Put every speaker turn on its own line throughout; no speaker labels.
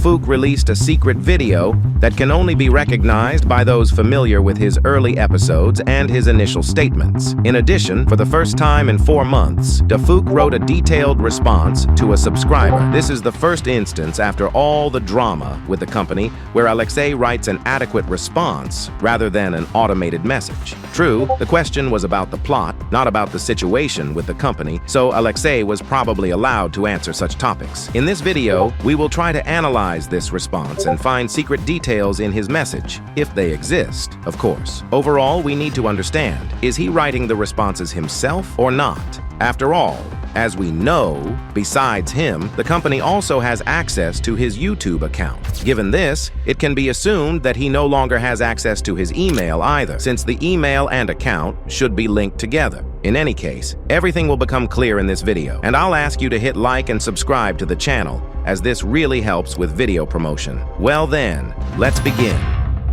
Dafuk released a secret video that can only be recognized by those familiar with his early episodes and his initial statements. In addition, for the first time in 4 months, Dafuk wrote a detailed response to a subscriber. This is the first instance after all the drama with the company where Alexei writes an adequate response rather than an automated message. True, the question was about the plot, not about the situation with the company, so Alexei was probably allowed to answer such topics. In this video, we will try to analyze this response and find secret details in his message, if they exist, of course. Overall, we need to understand, is he writing the responses himself or not? After all, as we know, besides him, the company also has access to his YouTube account. Given this, it can be assumed that he no longer has access to his email either, since the email and account should be linked together. In any case, everything will become clear in this video, and I'll ask you to hit like and subscribe to the channel, as this really helps with video promotion. Well then, let's begin.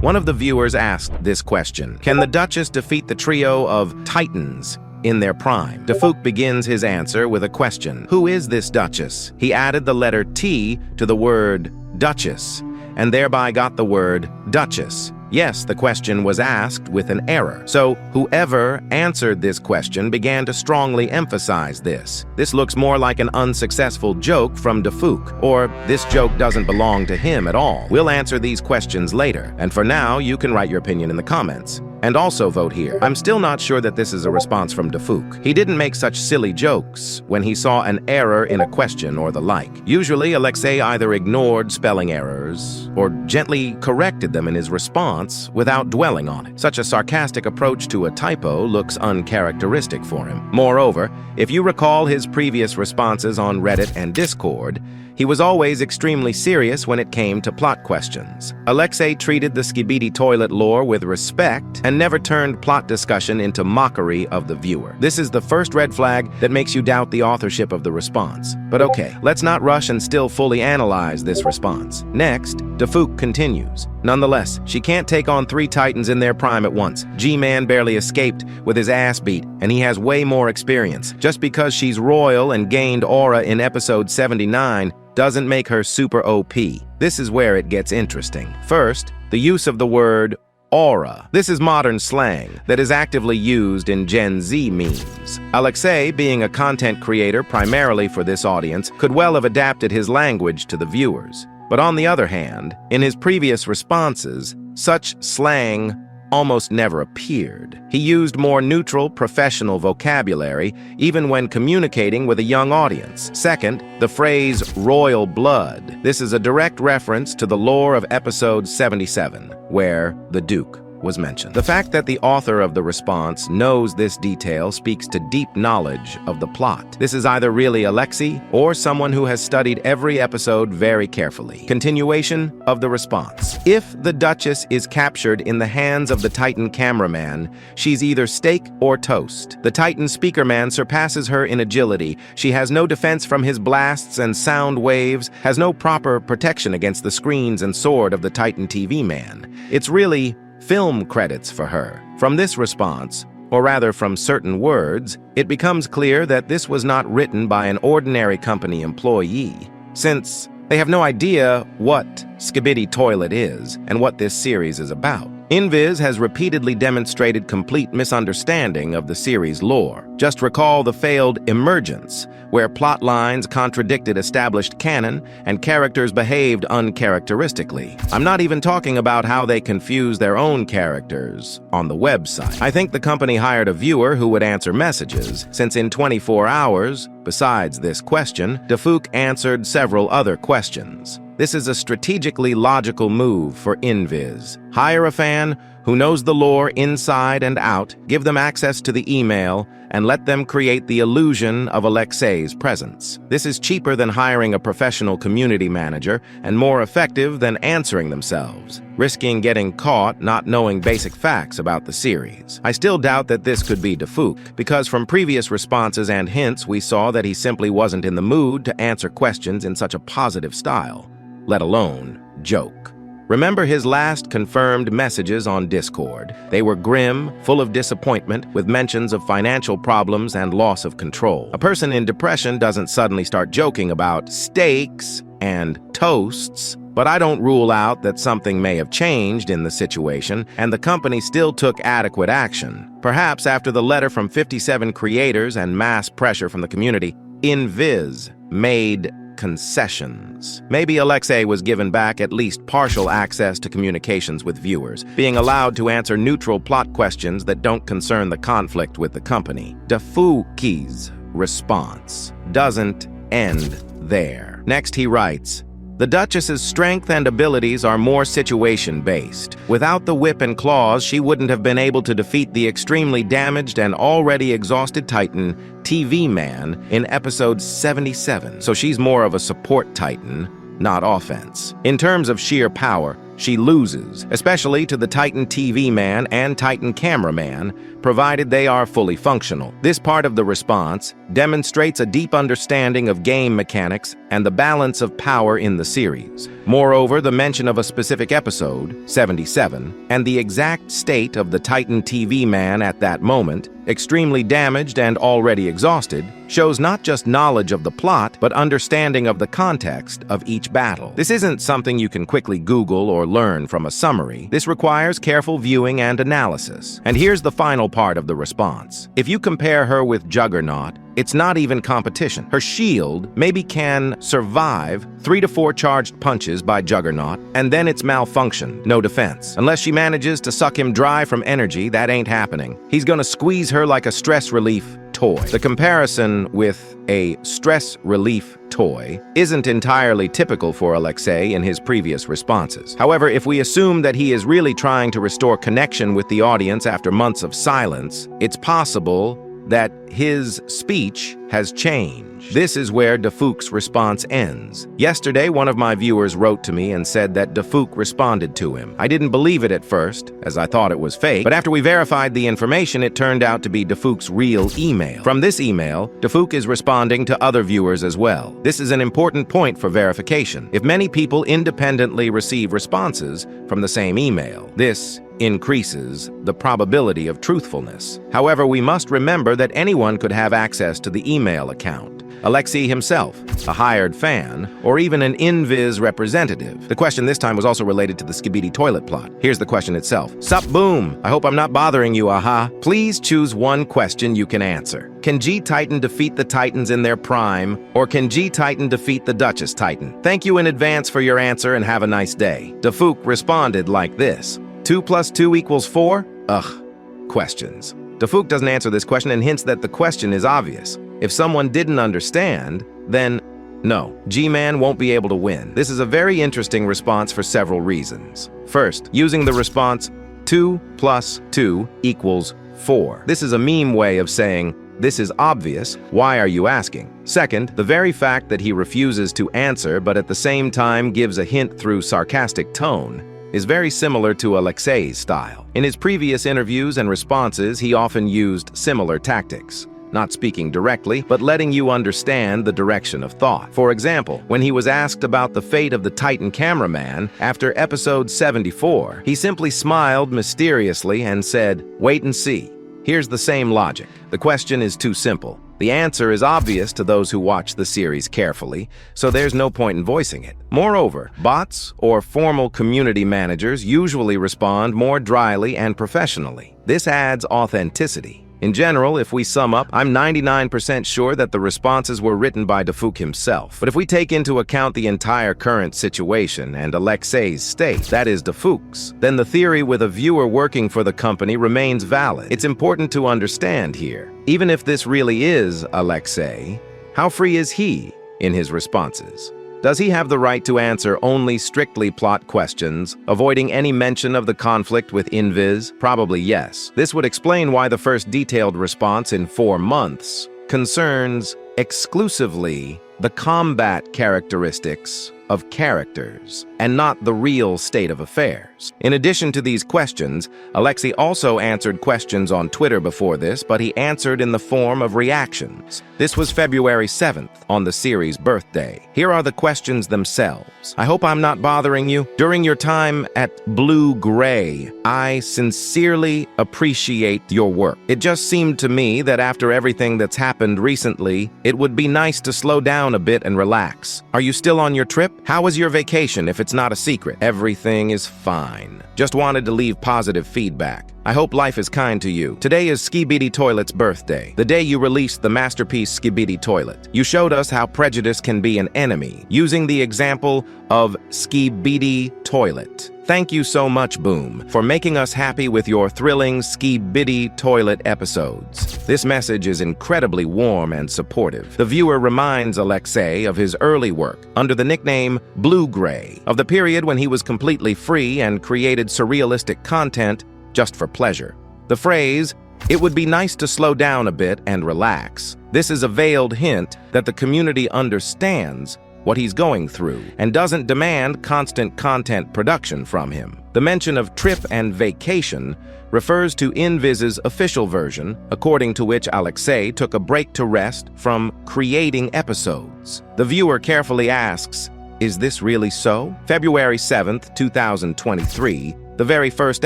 One of the viewers asked this question: can the Duchess defeat the trio of Titans in their prime? Dafuk begins his answer with a question. Who is this Duchess? He added the letter T to the word Duchess, and thereby got the word Duchess. Yes, the question was asked with an error. So whoever answered this question began to strongly emphasize this. This looks more like an unsuccessful joke from Dafuk, or this joke doesn't belong to him at all. We'll answer these questions later, and for now, you can write your opinion in the comments. And also vote here. I'm still not sure that this is a response from Dafuk. He didn't make such silly jokes when he saw an error in a question or the like. Usually, Alexei either ignored spelling errors or gently corrected them in his response without dwelling on it. Such a sarcastic approach to a typo looks uncharacteristic for him. Moreover, if you recall his previous responses on Reddit and Discord, he was always extremely serious when it came to plot questions. Alexei treated the Skibidi Toilet lore with respect and never turned plot discussion into mockery of the viewer. This is the first red flag that makes you doubt the authorship of the response. But okay, let's not rush and still fully analyze this response. Next, Dafuk continues. Nonetheless, she can't take on 3 Titans in their prime at once. G-Man barely escaped with his ass beat, and he has way more experience. Just because she's royal and gained aura in episode 79 doesn't make her super OP. This is where it gets interesting. First, the use of the word aura. This is modern slang that is actively used in Gen Z memes. Alexei, being a content creator primarily for this audience, could well have adapted his language to the viewers. But on the other hand, in his previous responses, such slang almost never appeared. He used more neutral, professional vocabulary, even when communicating with a young audience. Second, the phrase royal blood. This is a direct reference to the lore of episode 77, where the Duke was mentioned. The fact that the author of the response knows this detail speaks to deep knowledge of the plot. This is either really Alexei or someone who has studied every episode very carefully. Continuation of the response. If the Duchess is captured in the hands of the Titan cameraman, she's either steak or toast. The Titan speakerman surpasses her in agility. She has no defense from his blasts and sound waves, has no proper protection against the screens and sword of the Titan TV man. It's really film credits for her. From this response, or rather from certain words, it becomes clear that this was not written by an ordinary company employee, since they have no idea what Skibidi Toilet is and what this series is about. Inviz has repeatedly demonstrated complete misunderstanding of the series lore. Just recall the failed Emergence, where plot lines contradicted established canon and characters behaved uncharacteristically. I'm not even talking about how they confuse their own characters on the website. I think the company hired a viewer who would answer messages, since in 24 hours, besides this question, Dafuk answered several other questions. This is a strategically logical move for Inviz. Hire a fan who knows the lore inside and out, give them access to the email, and let them create the illusion of Alexei's presence. This is cheaper than hiring a professional community manager and more effective than answering themselves, risking getting caught not knowing basic facts about the series. I still doubt that this could be Dafuk, because from previous responses and hints we saw that he simply wasn't in the mood to answer questions in such a positive style, let alone joke. Remember his last confirmed messages on Discord. They were grim, full of disappointment, with mentions of financial problems and loss of control. A person in depression doesn't suddenly start joking about steaks and toasts But I don't rule out that something may have changed in the situation, and the company still took adequate action. Perhaps after the letter from 57 creators and mass pressure from the community, Inviz made concessions. Maybe Alexei was given back at least partial access to communications with viewers, being allowed to answer neutral plot questions that don't concern the conflict with the company. Dafuki's response doesn't end there. Next, he writes, "The Duchess's strength and abilities are more situation-based. Without the whip and claws, she wouldn't have been able to defeat the extremely damaged and already exhausted Titan, TV Man, in episode 77. So she's more of a support Titan, not offense. In terms of sheer power, she loses, especially to the Titan TV Man and Titan Cameraman, provided they are fully functional. This part of the response demonstrates a deep understanding of game mechanics and the balance of power in the series. Moreover, the mention of a specific episode, 77, and the exact state of the Titan TV Man at that moment, extremely damaged and already exhausted, shows not just knowledge of the plot, but understanding of the context of each battle. This isn't something you can quickly Google or learn from a summary. This requires careful viewing and analysis. And here's the final part of the response. If you compare her with Juggernaut, it's not even competition. Her shield maybe can survive 3 to 4 charged punches by Juggernaut, and then it's malfunctioned, no defense. Unless she manages to suck him dry from energy, that ain't happening. He's gonna squeeze her like a stress relief toy. The comparison with a stress relief toy isn't entirely typical for Alexei in his previous responses. However, if we assume that he is really trying to restore connection with the audience after months of silence, it's possible that his speech has changed. This is where Dafuq's response ends. Yesterday, one of my viewers wrote to me and said that Dafuq responded to him. I didn't believe it at first, as I thought it was fake, but after we verified the information, it turned out to be Dafuq's real email. From this email, Dafuq is responding to other viewers as well. This is an important point for verification. If many people independently receive responses from the same email, this increases the probability of truthfulness. However, we must remember that anyone could have access to the email account. Alexei himself, a hired fan, or even an Inviz representative. The question this time was also related to the Skibidi Toilet plot. Here's the question itself. Sup boom! I hope I'm not bothering you, aha. Please choose one question you can answer. Can G-Titan defeat the Titans in their prime, or can G-Titan defeat the Duchess Titan? Thank you in advance for your answer and have a nice day. Dafuq responded like this. 2 + 2 = 4? Ugh. Questions. Dafuq doesn't answer this question and hints that the question is obvious. If someone didn't understand, then no, G-Man won't be able to win. This is a very interesting response for several reasons. First, using the response 2 + 2 = 4. This is a meme way of saying, this is obvious, why are you asking? Second, the very fact that he refuses to answer but at the same time gives a hint through sarcastic tone is very similar to Alexei's style. In his previous interviews and responses, he often used similar tactics, not speaking directly, but letting you understand the direction of thought. For example, when he was asked about the fate of the Titan Cameraman after episode 74, he simply smiled mysteriously and said, "Wait and see." Here's the same logic. The question is too simple. The answer is obvious to those who watch the series carefully, so there's no point in voicing it. Moreover, bots or formal community managers usually respond more dryly and professionally. This adds authenticity. In general, if we sum up, I'm 99% sure that the responses were written by Dafuq himself. But if we take into account the entire current situation and Alexei's state, that is Dafuq's, then the theory with a viewer working for the company remains valid. It's important to understand here, even if this really is Alexei, how free is he in his responses? Does he have the right to answer only strictly plot questions, avoiding any mention of the conflict with Inviz? Probably yes. This would explain why the first detailed response in 4 months concerns exclusively the combat characteristics of characters, and not the real state of affairs. In addition to these questions, Alexei also answered questions on Twitter before this, but he answered in the form of reactions. This was February 7th, on the series' birthday. Here are the questions themselves. I hope I'm not bothering you. During your time at Blue Gray, I sincerely appreciate your work. It just seemed to me that after everything that's happened recently, it would be nice to slow down a bit and relax. Are you still on your trip? How was your vacation if it's not a secret? Everything is fine. Just wanted to leave positive feedback. I hope life is kind to you. Today is Skibidi Toilet's birthday, the day you released the masterpiece Skibidi Toilet. You showed us how prejudice can be an enemy, using the example of Skibidi Toilet. Thank you so much, Boom, for making us happy with your thrilling Skibidi Toilet episodes. This message is incredibly warm and supportive. The viewer reminds Alexei of his early work under the nickname Blue Gray, of the period when he was completely free and created surrealistic content just for pleasure. The phrase, "It would be nice to slow down a bit and relax." This is a veiled hint that the community understands what he's going through and doesn't demand constant content production from him. The mention of trip and vacation refers to Inviz's official version, according to which Alexei took a break to rest from creating episodes. The viewer carefully asks, is this really so? February 7th, 2023, the very first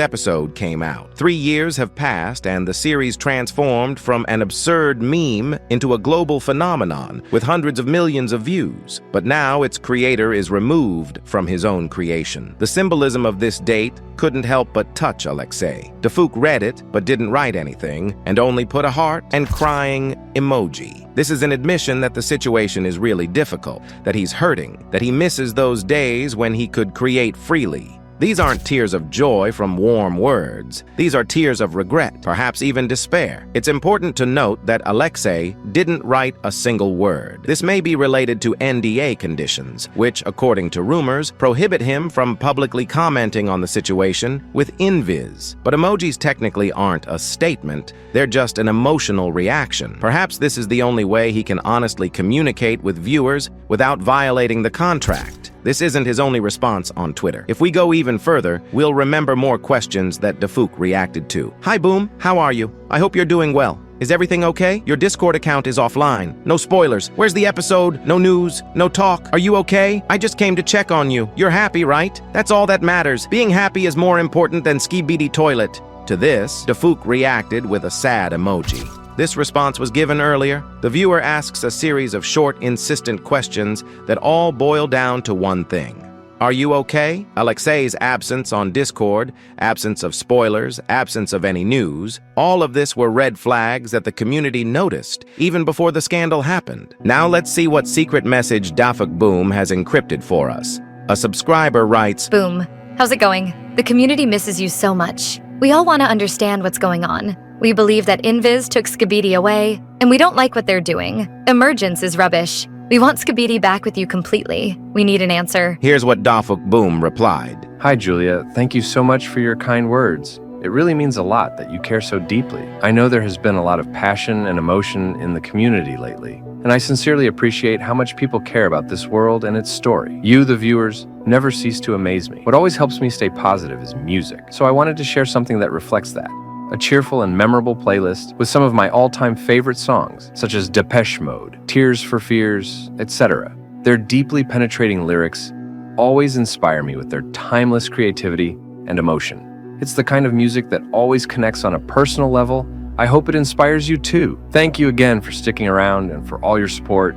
episode came out. 3 years have passed and the series transformed from an absurd meme into a global phenomenon with hundreds of millions of views. But now its creator is removed from his own creation. The symbolism of this date couldn't help but touch Alexei. Dafuk read it but didn't write anything and only put a heart and crying emoji. This is an admission that the situation is really difficult, that he's hurting, that he misses those days when he could create freely. These aren't tears of joy from warm words. These are tears of regret, perhaps even despair. It's important to note that Alexei didn't write a single word. This may be related to NDA conditions, which, according to rumors, prohibit him from publicly commenting on the situation with Inviz. But emojis technically aren't a statement. They're just an emotional reaction. Perhaps this is the only way he can honestly communicate with viewers without violating the contract. This isn't his only response on Twitter. If we go even further, we'll remember more questions that Dafuk reacted to. Hi Boom, how are you? I hope you're doing well. Is everything okay? Your Discord account is offline. No spoilers. Where's the episode? No news? No talk? Are you okay? I just came to check on you. You're happy, right? That's all that matters. Being happy is more important than Skibidi Toilet. To this, Dafuk reacted with a sad emoji. This response was given earlier. The viewer asks a series of short, insistent questions that all boil down to one thing. Are you okay? Alexei's absence on Discord, absence of spoilers, absence of any news, all of this were red flags that the community noticed, even before the scandal happened. Now let's see what secret message Dafuk Boom has encrypted for us. A subscriber writes,
Boom, how's it going? The community misses you so much. We all want to understand what's going on. We believe that Inviz took Skibidi away, and we don't like what they're doing. Emergence is rubbish. We want Skibidi back with you completely. We need an answer.
Here's what Dafuk Boom replied.
Hi, Julia. Thank you so much for your kind words. It really means a lot that you care so deeply. I know there has been a lot of passion and emotion in the community lately, and I sincerely appreciate how much people care about this world and its story. You, the viewers, never cease to amaze me. What always helps me stay positive is music, so I wanted to share something that reflects that. A cheerful and memorable playlist with some of my all-time favorite songs, such as Depeche Mode, Tears for Fears, etc. Their deeply penetrating lyrics always inspire me with their timeless creativity and emotion. It's the kind of music that always connects on a personal level. I hope it inspires you too. Thank you again for sticking around and for all your support.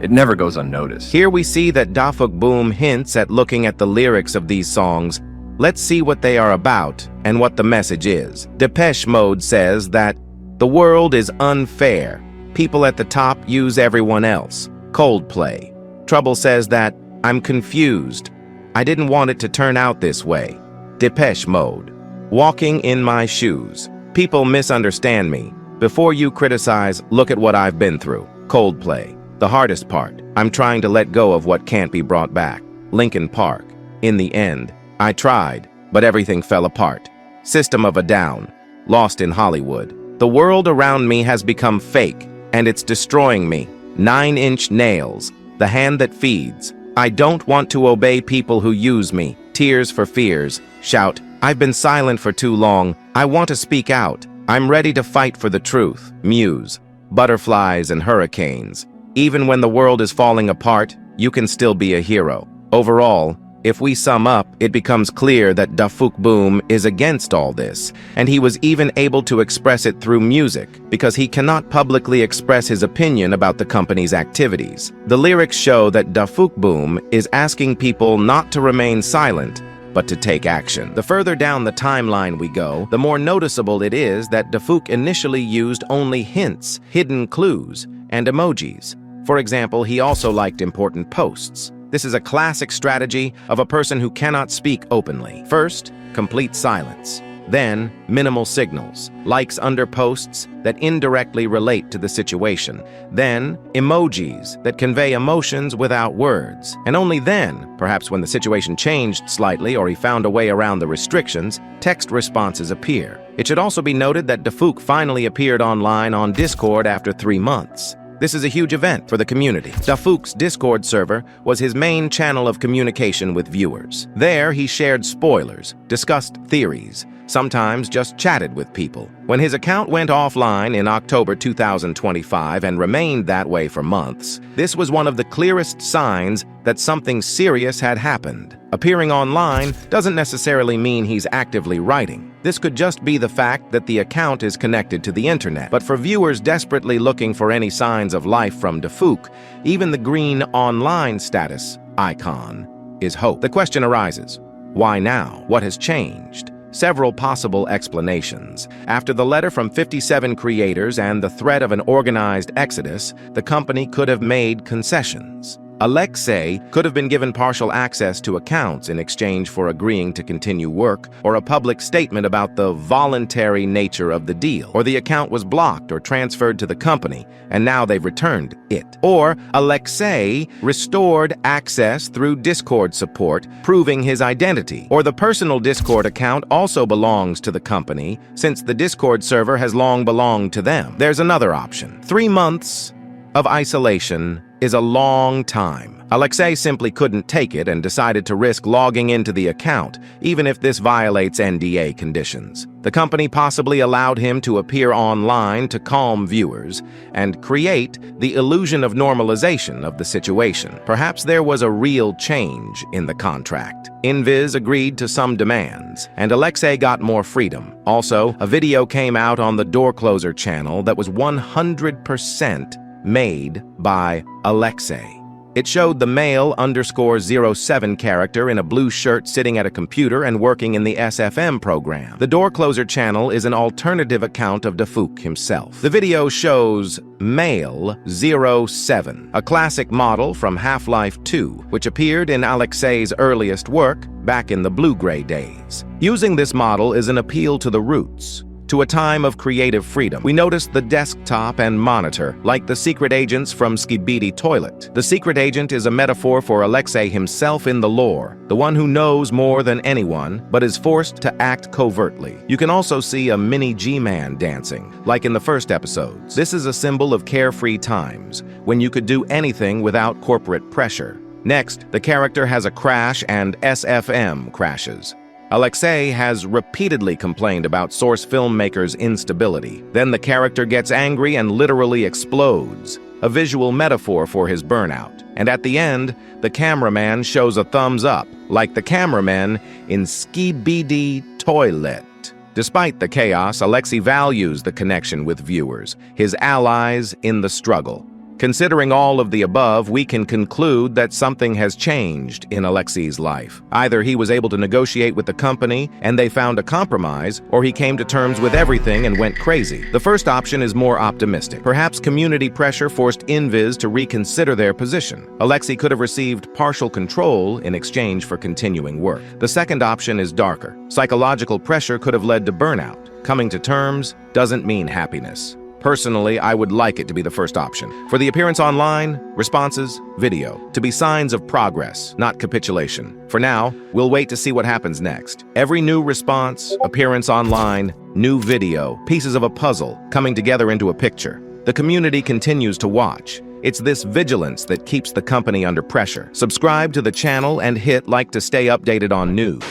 It never goes unnoticed.
Here we see that Dafuk Boom hints at looking at the lyrics of these songs. Let's see what they are about and what the message is. Depeche Mode says that the world is unfair. People at the top use everyone else. Coldplay. Trouble says that I'm confused. I didn't want it to turn out this way. Depeche Mode. Walking in my shoes. People misunderstand me. Before you criticize, look at what I've been through. Coldplay. The hardest part. I'm trying to let go of what can't be brought back. Linkin Park. In the end, I tried, but everything fell apart. System of a Down. Lost in Hollywood. The world around me has become fake, and it's destroying me. 9-inch nails. The hand that feeds. I don't want to obey people who use me. Tears for Fears. Shout, I've been silent for too long. I want to speak out. I'm ready to fight for the truth. Muse. Butterflies and Hurricanes. Even when the world is falling apart, you can still be a hero. Overall, If we sum up, it becomes clear that Dafuk Boom is against all this, and he was even able to express it through music, because he cannot publicly express his opinion about the company's activities. The lyrics show that Dafuk Boom is asking people not to remain silent, but to take action. The further down the timeline we go, the more noticeable it is that Dafuk initially used only hints, hidden clues, and emojis. For example, he also liked important posts. This is a classic strategy of a person who cannot speak openly. First, complete silence. Then, minimal signals, likes under posts that indirectly relate to the situation. Then, emojis that convey emotions without words. And only then, perhaps when the situation changed slightly or he found a way around the restrictions, text responses appear. It should also be noted that Dafuk finally appeared online on Discord after 3 months. This is a huge event for the community. Dafuk's Discord server was his main channel of communication with viewers. There, he shared spoilers, discussed theories, sometimes just chatted with people. When his account went offline in October 2025 and remained that way for months, this was one of the clearest signs that something serious had happened. Appearing online doesn't necessarily mean he's actively writing. This could just be the fact that the account is connected to the internet. But for viewers desperately looking for any signs of life from Dafuk, even the green online status icon is hope. The question arises, why now? What has changed? Several possible explanations. After the letter from 57 creators and the threat of an organized exodus, the company could have made concessions. Alexei could have been given partial access to accounts in exchange for agreeing to continue work, or a public statement about the voluntary nature of the deal. Or the account was blocked or transferred to the company, and now they've returned it. Or Alexei restored access through Discord support, proving his identity. Or the personal Discord account also belongs to the company, since the Discord server has long belonged to them. There's another option. 3 months of isolation is a long time. Alexei simply couldn't take it and decided to risk logging into the account, even if this violates NDA conditions. The company possibly allowed him to appear online to calm viewers and create the illusion of normalization of the situation. Perhaps there was a real change in the contract. Invis agreed to some demands, and Alexei got more freedom. Also, a video came out on the Door Closer channel that was 100% made by Alexei. It showed the male_07 character in a blue shirt sitting at a computer and working in the SFM program. The Door Closer channel is an alternative account of Dafuk himself. The video shows male07, a classic model from Half-Life 2, which appeared in Alexei's earliest work back in the blue-gray days. Using this model is an appeal to the roots, to a time of creative freedom. We noticed the desktop and monitor, like the secret agents from Skibidi Toilet. The secret agent is a metaphor for Alexei himself in the lore, the one who knows more than anyone, but is forced to act covertly. You can also see a mini G-Man dancing, like in the first episodes. This is a symbol of carefree times, when you could do anything without corporate pressure. Next, the character has a crash and SFM crashes. Alexei has repeatedly complained about Source filmmakers' instability. Then the character gets angry and literally explodes, a visual metaphor for his burnout. And at the end, the cameraman shows a thumbs up, like the cameraman in Skibidi Toilet. Despite the chaos, Alexei values the connection with viewers, his allies in the struggle. Considering all of the above, we can conclude that something has changed in Alexei's life. Either he was able to negotiate with the company and they found a compromise, or he came to terms with everything and went crazy. The first option is more optimistic. Perhaps community pressure forced Invis to reconsider their position. Alexei could have received partial control in exchange for continuing work. The second option is darker. Psychological pressure could have led to burnout. Coming to terms doesn't mean happiness. Personally, I would like it to be the first option. For the appearance online, responses, video. To be signs of progress, not capitulation. For now, we'll wait to see what happens next. Every new response, appearance online, new video, pieces of a puzzle coming together into a picture. The community continues to watch. It's this vigilance that keeps the company under pressure. Subscribe to the channel and hit like to stay updated on news.